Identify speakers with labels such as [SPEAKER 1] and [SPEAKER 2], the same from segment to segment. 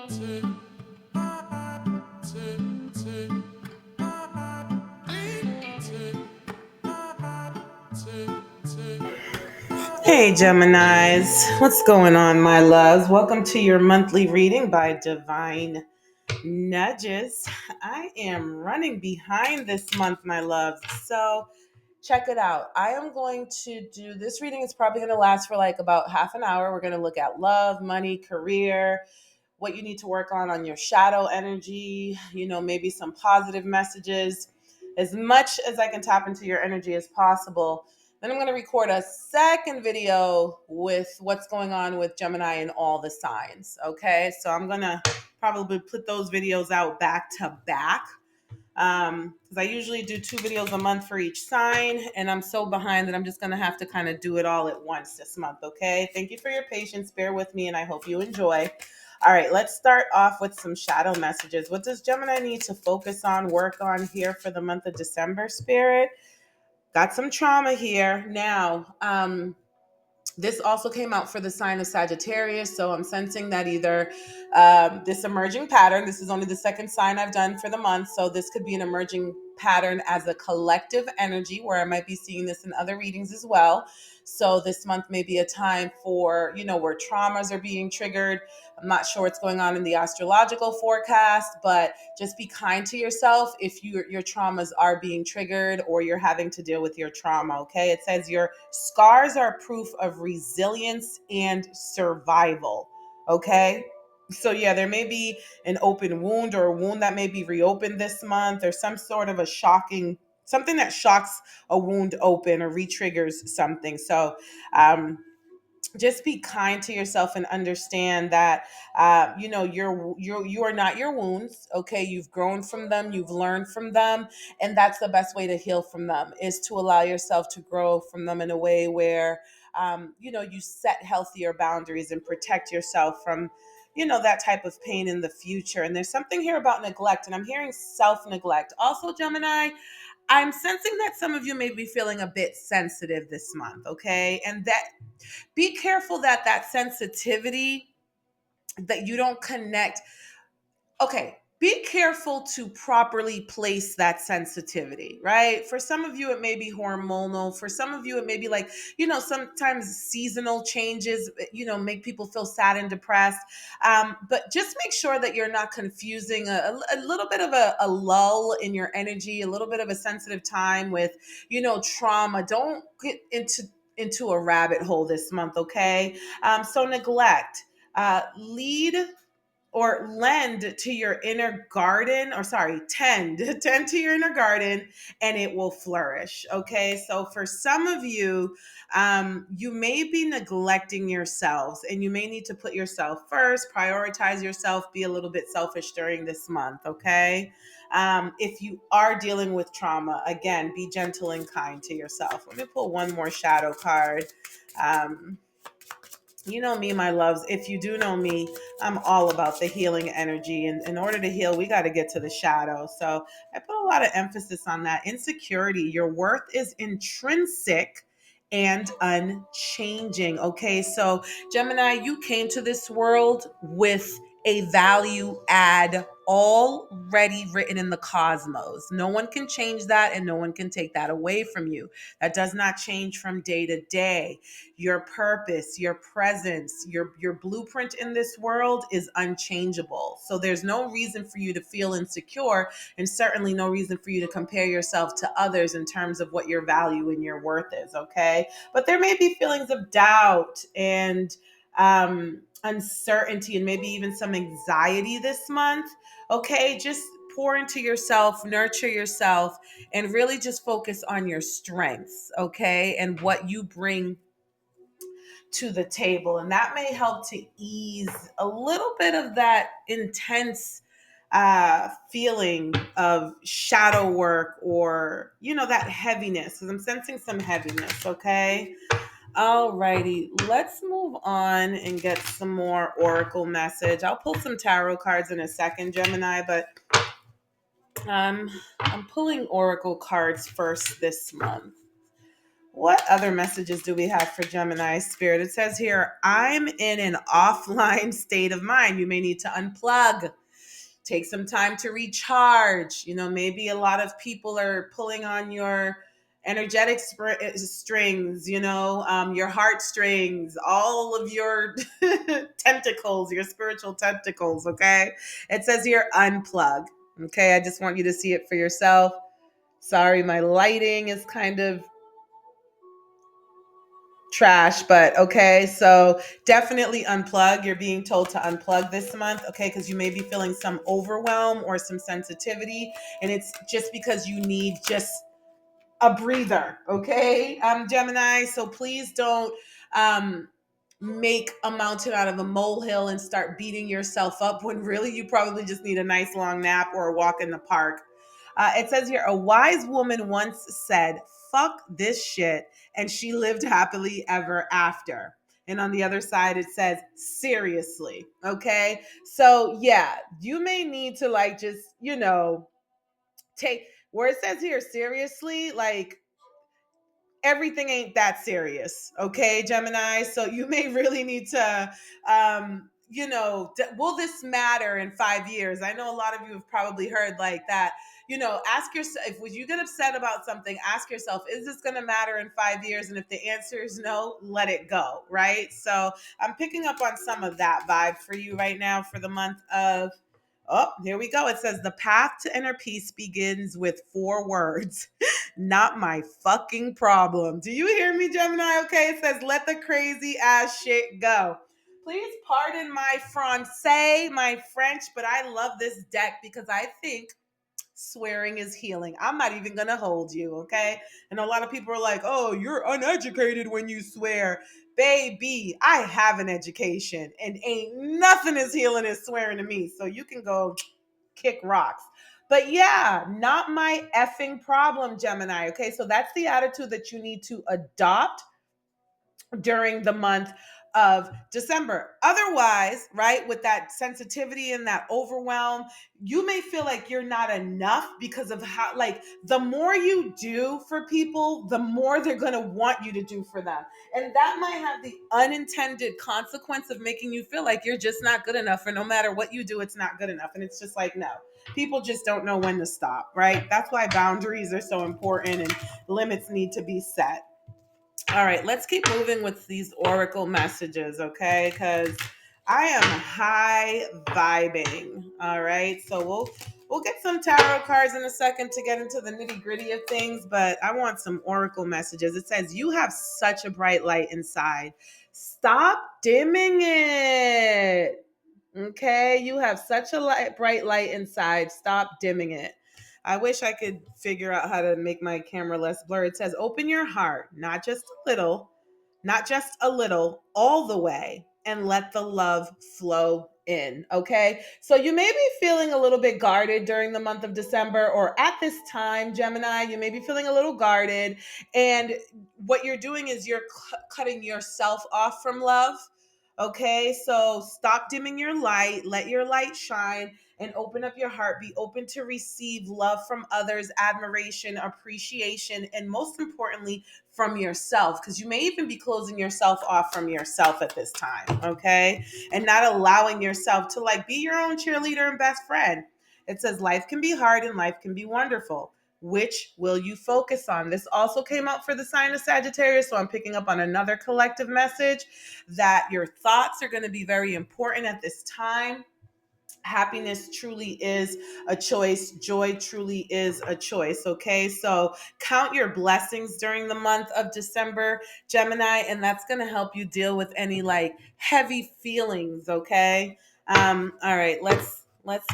[SPEAKER 1] Hey Geminis, what's going on, my loves? Welcome to your monthly reading by Divine Nudges. I am running behind this month, my loves. So check it out. I am going to do this reading. It's probably going to last for like about half an hour. We're going to look at love, money, career, what you need to work on your shadow energy, maybe some positive messages, as much as I can tap into your energy as possible. Then I'm going to record a second video with what's going on with Gemini and all the signs. Okay, so I'm going to probably put those videos out back to back because I usually do 2 videos a month for each sign, and I'm so behind that I'm just going to have to kind of do it all at once this month. Okay, thank you for your patience. Bear with me, and I hope you enjoy. All right, let's start off with some shadow messages. What does Gemini need to focus on, work on here for the month of December, Spirit? Got some trauma here. Now, this also came out for the sign of Sagittarius. So I'm sensing that either this emerging pattern, this is only the second sign I've done for the month. So this could be an emerging pattern as a collective energy where I might be seeing this in other readings as well. So this month may be a time for, where traumas are being triggered. I'm not sure what's going on in the astrological forecast, but just be kind to yourself if your traumas are being triggered or you're having to deal with your trauma. Okay. It says your scars are proof of resilience and survival. Okay. So yeah, there may be an open wound or a wound that may be reopened this month, or some sort of something that shocks a wound open or re-triggers something. So just be kind to yourself and understand that you are not your wounds. Okay, you've grown from them, you've learned from them, and that's the best way to heal from them, is to allow yourself to grow from them in a way where you set healthier boundaries and protect yourself from that type of pain in the future. And there's something here about neglect, and I'm hearing self-neglect also, Gemini. I'm sensing that some of you may be feeling a bit sensitive this month. Okay, and that, be careful that sensitivity, that you don't connect. Okay, be careful to properly place that sensitivity, right? For some of you it may be hormonal, for some of you it may be like, sometimes seasonal changes make people feel sad and depressed. But just make sure that you're not confusing a little bit of a lull in your energy, a little bit of a sensitive time with trauma. Don't get into a rabbit hole this month. Okay, so neglect, lead or lend to your inner garden, or sorry, tend to your inner garden, and it will flourish. Okay, so for some of you, you may be neglecting yourselves, and you may need to put yourself first, prioritize yourself, be a little bit selfish during this month. Okay, if you are dealing with trauma, again, be gentle and kind to yourself. Let me pull one more shadow card. You know me, my loves. If you do know me, I'm all about the healing energy. And in order to heal, we got to get to the shadow. So I put a lot of emphasis on that. Insecurity, your worth is intrinsic and unchanging. Okay, so Gemini, you came to this world with a value add already written in the cosmos. No one can change that, and no one can take that away from you. That does not change from day to day. Your purpose, your presence, your blueprint in this world is unchangeable. So there's no reason for you to feel insecure, and certainly no reason for you to compare yourself to others in terms of what your value and your worth is. Okay, but there may be feelings of doubt and uncertainty, and maybe even some anxiety this month. Okay, just pour into yourself, nurture yourself, and really just focus on your strengths. Okay, and what you bring to the table. And that may help to ease a little bit of that intense feeling of shadow work, or, that heaviness. Because I'm sensing some heaviness. Okay. Alrighty, let's move on and get some more oracle message. I'll pull some tarot cards in a second, Gemini, but I'm pulling oracle cards first this month. What other messages do we have for Gemini Spirit? It says here, I'm in an offline state of mind. You may need to unplug, take some time to recharge. Maybe a lot of people are pulling on your energetic strings, your heartstrings, all of your tentacles, your spiritual tentacles. Okay. It says here, unplug. Okay. I just want you to see it for yourself. Sorry, my lighting is kind of trash, but okay. So definitely unplug. You're being told to unplug this month, okay? Because you may be feeling some overwhelm or some sensitivity, and it's just because you need just a breather, okay, Gemini? So please don't um, make a mountain out of a molehill and start beating yourself up when really you probably just need a nice long nap or a walk in the park. It says here, a wise woman once said, fuck this shit, and she lived happily ever after. And on the other side, it says, seriously, okay? So yeah, you may need to like just, take where it says here, seriously, like everything ain't that serious, okay, Gemini? So you may really need to will this matter in 5 years? I know a lot of you have probably heard like that. Ask yourself, if you get upset about something, ask yourself, is this going to matter in 5 years? And if the answer is no, let it go, right? So I'm picking up on some of that vibe for you right now for the month of, oh, here we go. It says the path to inner peace begins with 4 words. Not my fucking problem. Do you hear me, Gemini? Okay, it says, let the crazy ass shit go. Please pardon my Francais, my French, but I love this deck because I think swearing is healing. I'm not even going to hold you, okay? And a lot of people are like, oh, you're uneducated when you swear. Baby, I have an education and ain't nothing as healing as swearing to me. So you can go kick rocks. But yeah, not my effing problem, Gemini. Okay, so that's the attitude that you need to adopt during the month of December. Otherwise, right, with that sensitivity and that overwhelm, you may feel like you're not enough because of how, like, the more you do for people, the more they're going to want you to do for them. And that might have the unintended consequence of making you feel like you're just not good enough, or no matter what you do, it's not good enough. And it's just like, no, people just don't know when to stop, right? That's why boundaries are so important and limits need to be set. All right, let's keep moving with these oracle messages, okay? Because I am high vibing. All right, so we'll get some tarot cards in a second to get into the nitty gritty of things, but I want some oracle messages. It says you have such a bright light inside. Stop dimming it. Okay, you have such a bright light inside. Stop dimming it. I wish I could figure out how to make my camera less blurry. It says, open your heart, not just a little, all the way, and let the love flow in. Okay. So you may be feeling a little bit guarded during the month of December, or at this time, Gemini, you may be feeling a little guarded. And what you're doing is you're cutting yourself off from love. Okay, so stop dimming your light, let your light shine, and open up your heart. Be open to receive love from others, admiration, appreciation, and most importantly, from yourself, because you may even be closing yourself off from yourself at this time, okay? And not allowing yourself to like be your own cheerleader and best friend. It says life can be hard and life can be wonderful. Which will you focus on? This also came out for the sign of Sagittarius, so I'm picking up on another collective message that your thoughts are going to be very important at this time. Happiness truly is a choice. Joy truly is a choice. Okay. So count your blessings during the month of December, Gemini, and that's going to help you deal with any like heavy feelings. Okay. All right. Let's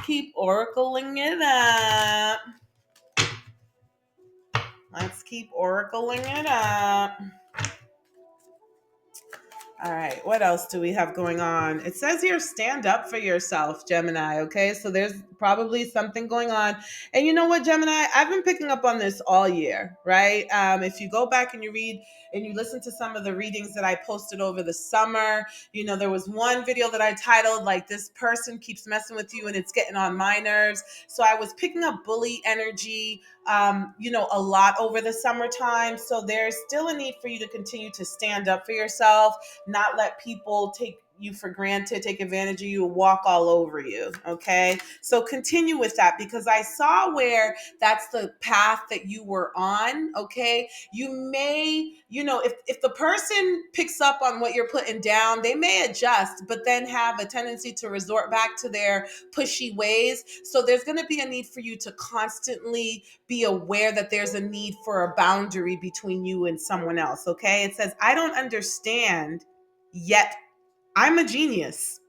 [SPEAKER 1] keep oracling it up. Let's keep oracling it up. All right, what else do we have going on? It says here, stand up for yourself, Gemini. Okay, so there's probably something going on. And you know what, Gemini? I've been picking up on this all year, right? If you go back and you read and you listen to some of the readings that I posted over the summer, there was one video that I titled, like, this person keeps messing with you and it's getting on my nerves. So I was picking up bully energy, a lot over the summertime. So there's still a need for you to continue to stand up for yourself, not let people take you for granted, take advantage of you, walk all over you. Okay. So continue with that, because I saw where that's the path that you were on. Okay. You may, if the person picks up on what you're putting down, they may adjust, but then have a tendency to resort back to their pushy ways. So there's going to be a need for you to constantly be aware that there's a need for a boundary between you and someone else. Okay. It says, I don't understand, yet I'm a genius.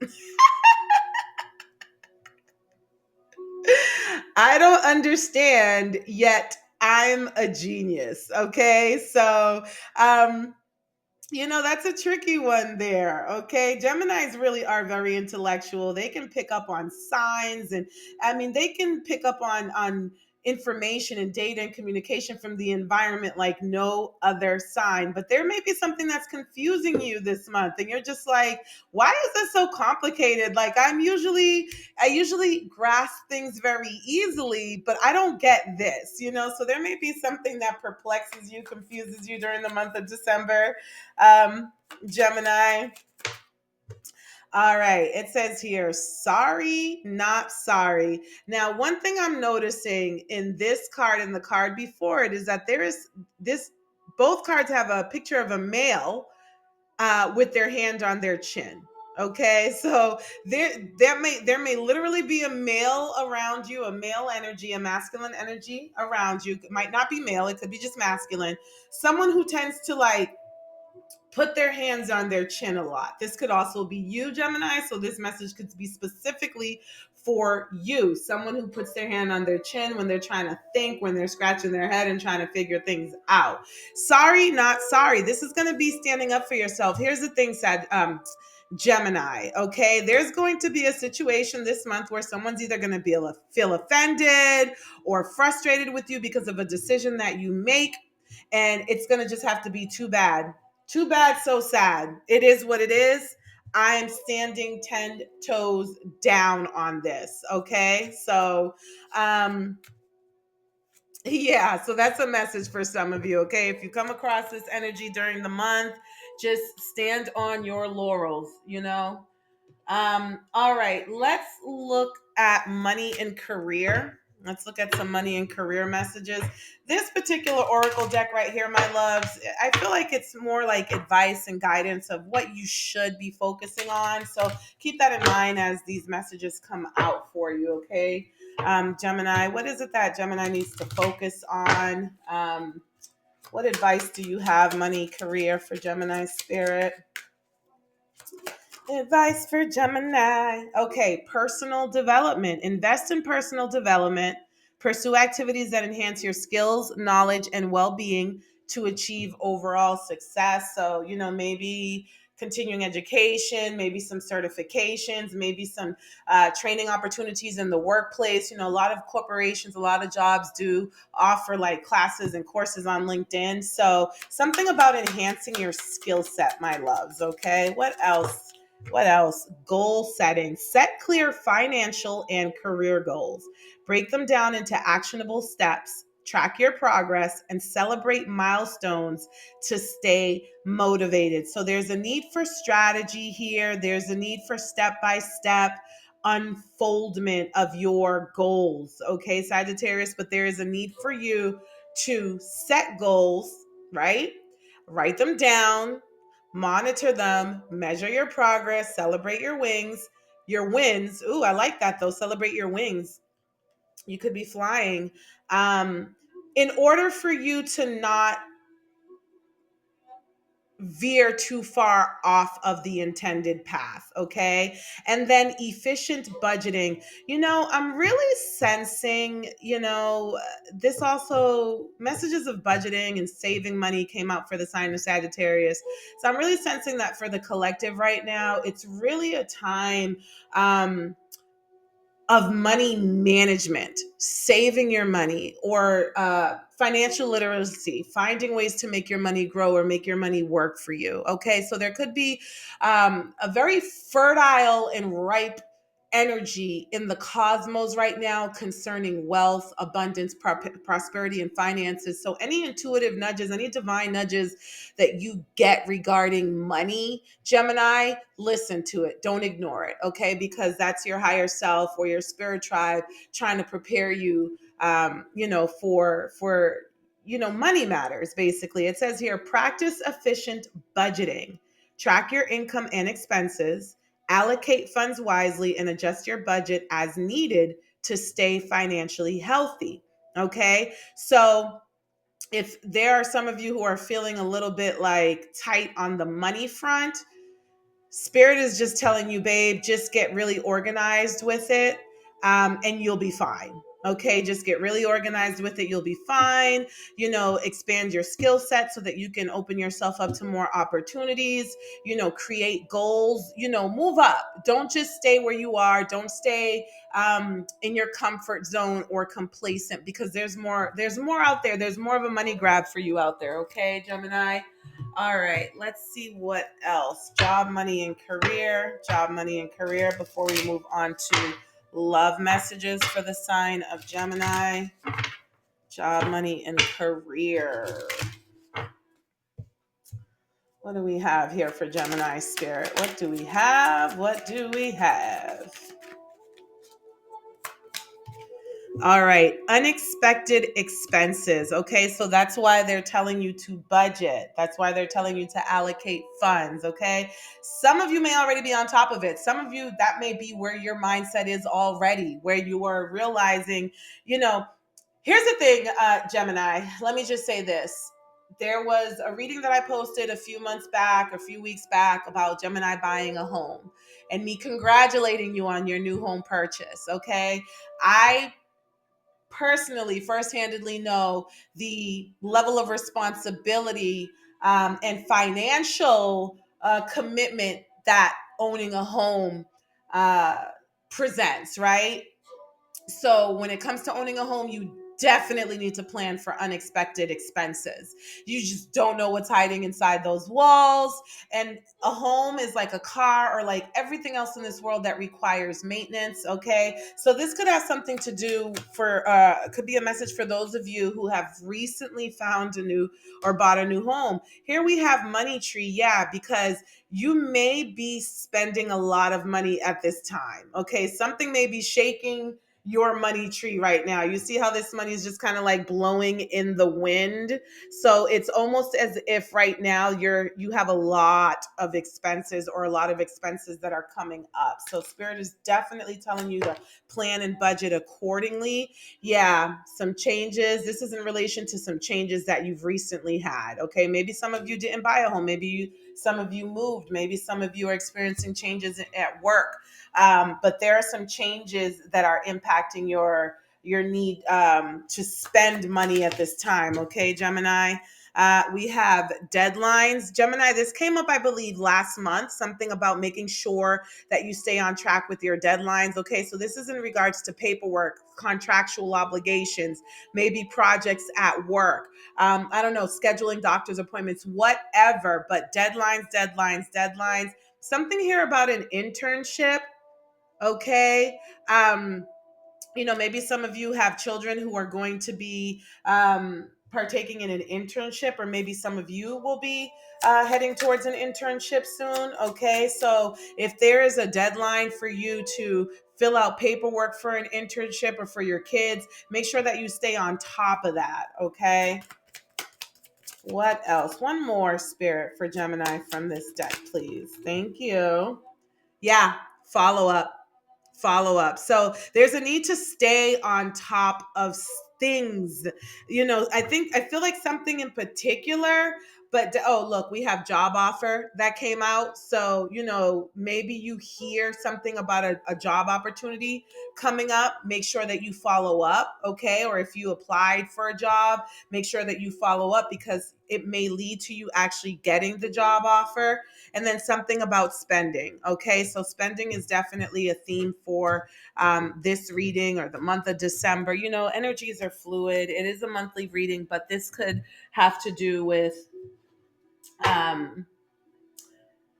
[SPEAKER 1] I don't understand, yet I'm a genius. Okay. So, that's a tricky one there. Okay. Geminis really are very intellectual. They can pick up on signs, and they can pick up on information and data and communication from the environment like no other sign. But there may be something that's confusing you this month, and you're just like, why is this so complicated? Like, I usually grasp things very easily, but I don't get this. So there may be something that perplexes you, confuses you during the month of December, Gemini. All right. It says here, sorry, not sorry. Now, one thing I'm noticing in this card and the card before it is that there is this, both cards have a picture of a male with their hand on their chin. Okay, so there may literally be a male around you, a male energy, a masculine energy around you. It might not be male, it could be just masculine. Someone who tends to, like, put their hands on their chin a lot. This could also be you, Gemini. So this message could be specifically for you. Someone who puts their hand on their chin when they're trying to think, when they're scratching their head and trying to figure things out. Sorry, not sorry. This is going to be standing up for yourself. Here's the thing, Gemini. Okay, there's going to be a situation this month where someone's either going to feel offended or frustrated with you because of a decision that you make, and it's going to just have to be too bad. Too bad, so sad. It is what it is. I am standing 10 toes down on this. Okay. So, yeah, so that's a message for some of you. Okay. If you come across this energy during the month, just stand on your laurels. All right, let's look at money and career. Let's look at some money and career messages. This particular oracle deck right here, my loves, I feel like it's more like advice and guidance of what you should be focusing on. So keep that in mind as these messages come out for you, okay? Gemini, what is it that Gemini needs to focus on? What advice do you have, money, career, for Gemini spirit? Advice for Gemini. Okay, personal development. Invest in personal development. Pursue activities that enhance your skills, knowledge, and well being to achieve overall success. So, maybe continuing education, maybe some certifications, maybe some training opportunities in the workplace. A lot of corporations, a lot of jobs do offer like classes and courses on LinkedIn. So, something about enhancing your skill set, my loves. Okay, what else? What else? Goal setting. Set clear financial and career goals. Break them down into actionable steps. Track your progress and celebrate milestones to stay motivated. So there's a need for strategy here. There's a need for step by step unfoldment of your goals. Okay, Sagittarius, but there is a need for you to set goals, right? Write them down, monitor them, measure your progress, celebrate your wins. Ooh, I like that though. Celebrate your wings. You could be flying. In order for you to not veer too far off of the intended path, okay? And then efficient budgeting. I'm really sensing, this also, messages of budgeting and saving money came out for the sign of Sagittarius. So I'm really sensing that for the collective right now, it's really a time of money management, saving your money, or financial literacy, finding ways to make your money grow or make your money work for you. Okay, so there could be a very fertile and ripe energy in the cosmos right now concerning wealth, abundance, prosperity, and finances. So, any intuitive nudges, any divine nudges that you get regarding money, Gemini, listen to it. Don't ignore it, okay? Because that's your higher self or your spirit tribe trying to prepare you, for money matters. Basically, it says here: practice efficient budgeting, track your income and expenses, allocate funds wisely, and adjust your budget as needed to stay financially healthy. Okay, so if there are some of you who are feeling a little bit like tight on the money front, Spirit is just telling you, babe, just get really organized with it, and you'll be fine. Okay, just get really organized with it. You'll be fine. Expand your skill set so that you can open yourself up to more opportunities, create goals, move up. Don't just stay where you are. Don't stay in your comfort zone or complacent, because there's more out there. There's more of a money grab for you out there. Okay, Gemini. All right, let's see what else. Job, money, and career. Job, money, and career before we move on to love messages for the sign of Gemini. Job, money, and career. What do we have here for Gemini spirit? What do we have? What do we have? All right, unexpected expenses. Okay, so that's why they're telling you to budget. That's why they're telling you to allocate funds. Okay, some of you may already be on top of it. Some of you, that may be where your mindset is already, where you are realizing, here's the thing, Gemini. Let me just say this. There was a reading that I posted a few weeks back about Gemini buying a home and me congratulating you on your new home purchase. Okay, I personally first-handedly know the level of responsibility and financial commitment that owning a home uh, presents, right? So when it comes to owning a home, you definitely need to plan for unexpected expenses. You just don't know what's hiding inside those walls. And a home is like a car or like everything else in this world that requires maintenance. Okay. So this could have something to do could be a message for those of you who have recently found a new or bought a new home. Here we have money tree. Yeah, because you may be spending a lot of money at this time. Okay. Something may be shaking your money tree right now. You see how this money is just kind of like blowing in the wind. So it's almost as if right now you have a lot of expenses or a lot of expenses that are coming up. So spirit is definitely telling you to plan and budget accordingly. Yeah, some changes. This is in relation to some changes that you've recently had. Okay, maybe some of you didn't buy a home. Some of you moved. Maybe some of you are experiencing changes at work. But there are some changes that are impacting your need to spend money at this time. Okay, Gemini. We have deadlines. Gemini, this came up, I believe, last month, something about making sure that you stay on track with your deadlines. Okay, so this is in regards to paperwork, contractual obligations, maybe projects at work. I don't know, scheduling doctor's appointments, whatever, but deadlines, deadlines, deadlines. Something here about an internship. Okay. Maybe some of you have children who are going to be partaking in an internship, or maybe some of you will be heading towards an internship soon. Okay, so if there is a deadline for you to fill out paperwork for an internship or for your kids, make sure that you stay on top of that. Okay, what else? One more spirit for Gemini from this deck, please. Thank you. Yeah, follow up. Follow up. So there's a need to stay on top of things. I feel like something in particular But oh, look, we have job offer that came out. So, maybe you hear something about a job opportunity coming up. Make sure that you follow up, okay? Or if you applied for a job, make sure that you follow up because it may lead to you actually getting the job offer. And then something about spending, okay? So, spending is definitely a theme for this reading or the month of December. Energies are fluid. It is a monthly reading, but this could have to do with um,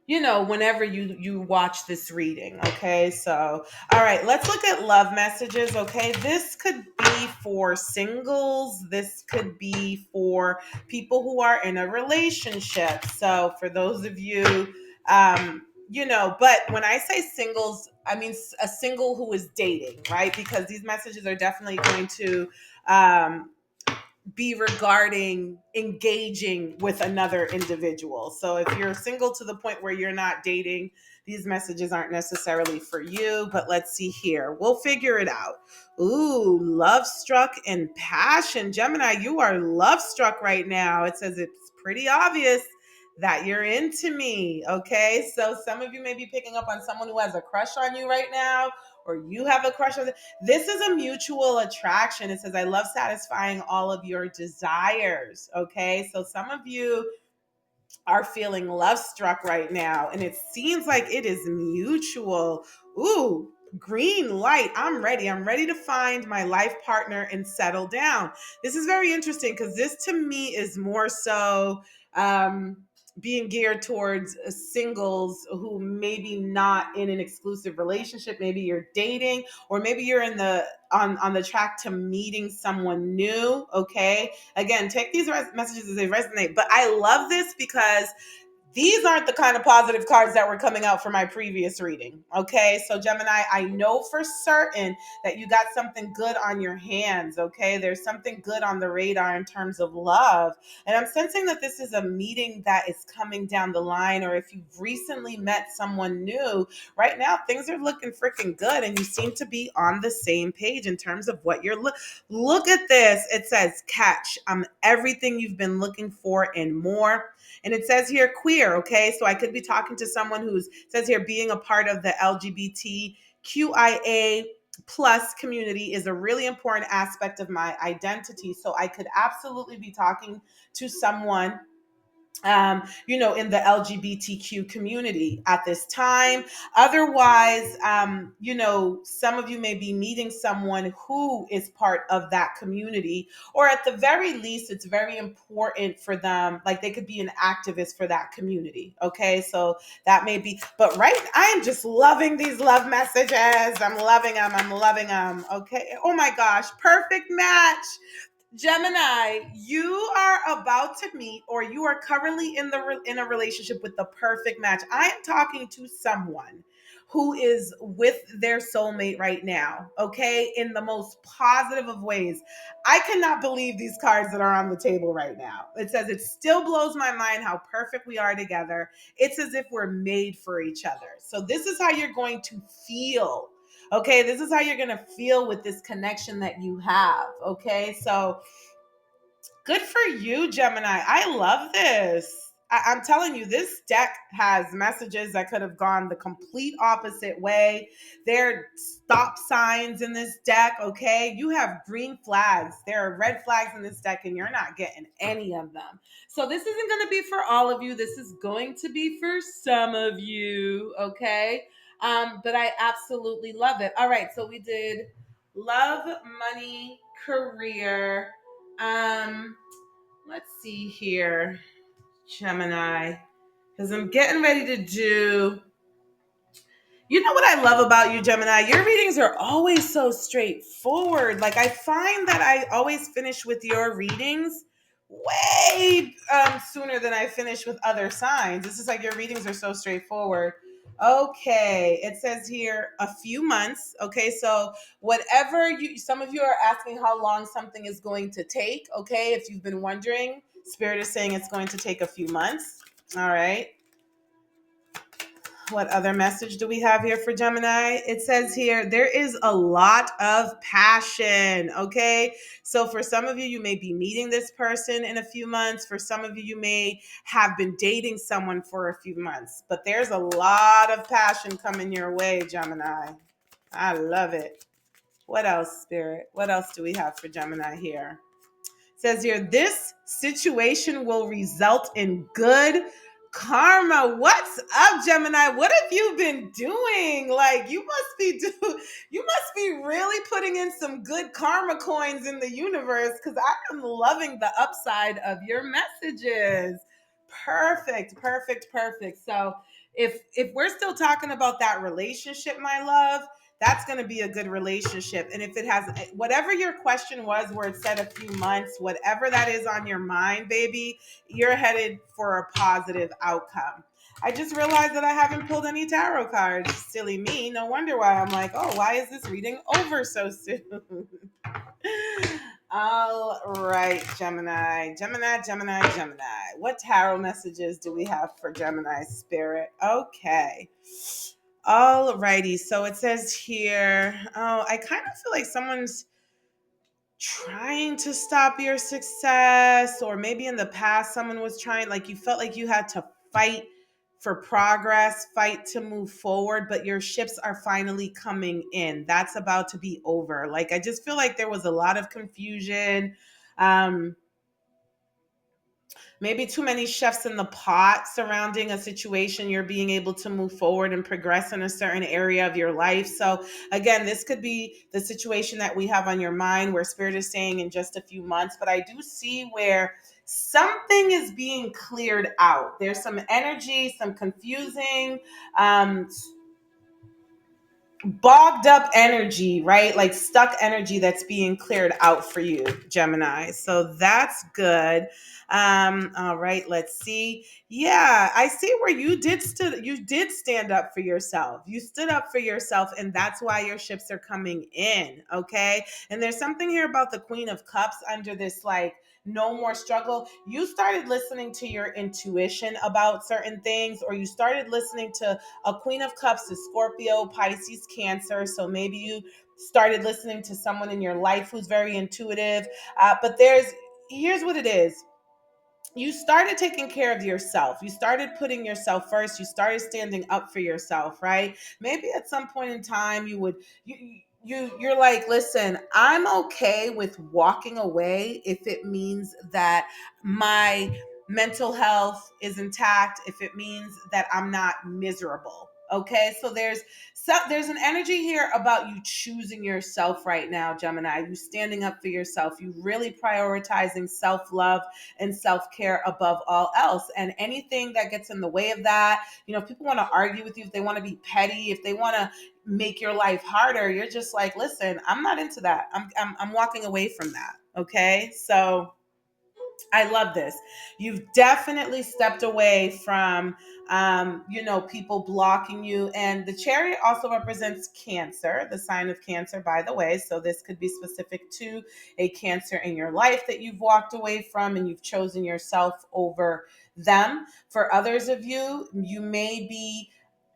[SPEAKER 1] whenever you watch this reading. Okay, so all right, let's look at love messages. Okay, this could be for singles. This could be for people who are in a relationship. So for those of you, but when I say singles, I mean a single who is dating, right? Because these messages are definitely going to um, be regarding engaging with another individual. So if you're single to the point where you're not dating, these messages aren't necessarily for you, but let's see here. We'll figure it out. Ooh, love struck and passion. Gemini, you are love struck right now. It says it's pretty obvious that you're into me. Okay. So some of you may be picking up on someone who has a crush on you right now, or you have a crush on them. This is a mutual attraction. It says, I love satisfying all of your desires. Okay. So some of you are feeling love struck right now, and it seems like it is mutual. Ooh, green light. I'm ready. I'm ready to find my life partner and settle down. This is very interesting because this to me is more so um, being geared towards singles who maybe not in an exclusive relationship. Maybe you're dating, or maybe you're in the on the track to meeting someone new. Okay, again, take these messages as they resonate. But I love this because these aren't the kind of positive cards that were coming out for my previous reading. Okay, so Gemini, I know for certain that you got something good on your hands. Okay, there's something good on the radar in terms of love. And I'm sensing that this is a meeting that is coming down the line, or if you've recently met someone new, right now things are looking freaking good and you seem to be on the same page in terms of what you're look at this. It says catch. Everything you've been looking for and more. And it says here queer, okay? So I could be talking to someone who's says here being a part of the LGBTQIA plus community is a really important aspect of my identity. So I could absolutely be talking to someone in the LGBTQ community at this time. Otherwise, some of you may be meeting someone who is part of that community, or at the very least, it's very important for them. Like they could be an activist for that community. Okay, so that may be, but right, I am just loving these love messages. I'm loving them. I'm loving them. Okay. Oh my gosh, perfect match. Gemini, you are about to meet, or you are currently in a relationship with the perfect match. I am talking to someone who is with their soulmate right now, okay? In the most positive of ways. I cannot believe these cards that are on the table right now. It says it still blows my mind how perfect we are together. It's as if we're made for each other. So this is how you're going to feel. Okay, this is how you're going to feel with this connection that you have. Okay, so good for you, Gemini. I love this. I'm telling you, this deck has messages that could have gone the complete opposite way. There are stop signs in this deck, okay? You have green flags. There are red flags in this deck, and you're not getting any of them. So this isn't going to be for all of you. This is going to be for some of you, okay? But I absolutely love it. All right, so we did love, money, career. Let's see here, Gemini, because I'm getting ready to do. You know what I love about you, Gemini? Your readings are always so straightforward. Like I find that I always finish with your readings way sooner than I finish with other signs. It's just like your readings are so straightforward. Okay, it says here a few months. Okay, so whatever some of you are asking how long something is going to take. Okay, if you've been wondering, Spirit is saying it's going to take a few months. All right. What other message do we have here for Gemini? It says here, there is a lot of passion. Okay. So for some of you, you may be meeting this person in a few months. For some of you, you may have been dating someone for a few months, but there's a lot of passion coming your way, Gemini. I love it. What else, Spirit? What else do we have for Gemini here? Says here, this situation will result in good karma. What's up, Gemini? What have you been doing? Like you must be really putting in some good karma coins in the universe, because I am loving the upside of your messages. Perfect, perfect, perfect. So if we're still talking about that relationship, my love, that's going to be a good relationship. And if it has whatever your question was, where it said a few months, whatever that is on your mind, baby, you're headed for a positive outcome. I just realized that I haven't pulled any tarot cards. Silly me. No wonder why I'm like, oh, why is this reading over so soon? All right, Gemini, Gemini, Gemini, Gemini. What tarot messages do we have for Gemini Spirit? Okay. All righty. So it says here, oh, I kind of feel like someone's trying to stop your success, or maybe in the past someone was trying, like you felt like you had to fight for progress, fight to move forward, but your ships are finally coming in. That's about to be over. Like I just feel like there was a lot of confusion. Um, Maybe too many chefs in the pot surrounding a situation you're being able to move forward and progress in a certain area of your life. So again, this could be the situation that we have on your mind where spirit is saying in just a few months, but I do see where something is being cleared out. There's some energy, some confusing, um, bogged up energy, right? Like stuck energy that's being cleared out for you, Gemini. So that's good. All right, let's see. Yeah, I see where you did stand up for yourself. You stood up for yourself, and that's why your ships are coming in. Okay. And there's something here about the Queen of Cups under this, like, no more struggle. You started listening to your intuition about certain things, or you started listening to a Queen of Cups is Scorpio, Pisces, Cancer. So maybe you started listening to someone in your life who's very intuitive. But here's what it is. You started taking care of yourself. You started putting yourself first. You started standing up for yourself, right? Maybe at some point in time you're like, listen, I'm okay with walking away if it means that my mental health is intact, if it means that I'm not miserable. Okay? There's an energy here about you choosing yourself right now, Gemini. You standing up for yourself. You really prioritizing self-love and self-care above all else. And anything that gets in the way of that, if people want to argue with you, if they want to be petty, if they want to make your life harder, you're just like, listen, I'm not into that. I'm walking away from that. Okay. So I love this. You've definitely stepped away from, people blocking you. And the chariot also represents Cancer, the sign of Cancer, by the way. So this could be specific to a Cancer in your life that you've walked away from and you've chosen yourself over them. For others of you,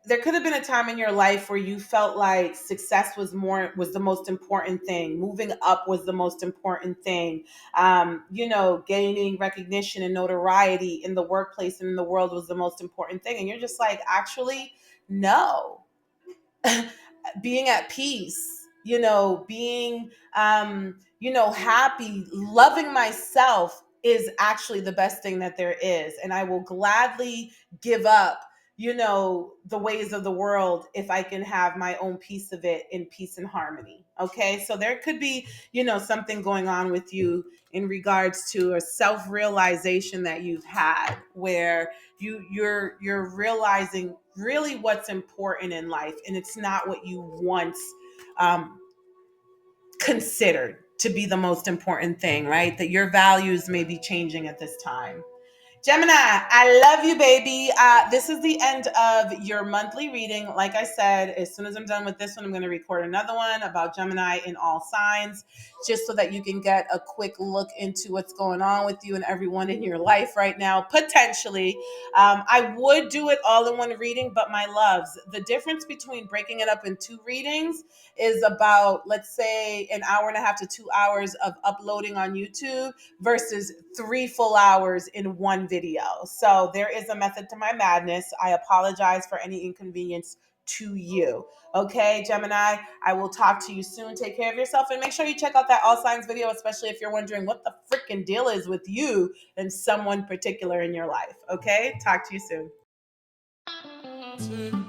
[SPEAKER 1] there could have been a time in your life where you felt like success was the most important thing. Moving up was the most important thing. Gaining recognition and notoriety in the workplace and in the world was the most important thing. And you're just like, actually, no. Being at peace, being, happy, loving myself is actually the best thing that there is. And I will gladly give up, the ways of the world if I can have my own piece of it in peace and harmony. Okay. So there could be, something going on with you in regards to a self-realization that you've had where you're realizing really what's important in life, and it's not what you once um, considered to be the most important thing, right? That your values may be changing at this time. Gemini, I love you, baby. This is the end of your monthly reading. Like I said, as soon as I'm done with this one, I'm going to record another one about Gemini in all signs, just so that you can get a quick look into what's going on with you and everyone in your life right now, potentially. I would do it all in one reading, but my loves, the difference between breaking it up in two readings is about, let's say, an hour and a half to 2 hours of uploading on YouTube versus 3 full hours in one video. So there is a method to my madness. I apologize for any inconvenience to you. Okay, Gemini, I will talk to you soon. Take care of yourself and make sure you check out that all signs video, especially if you're wondering what the freaking deal is with you and someone particular in your life. Okay, talk to you soon.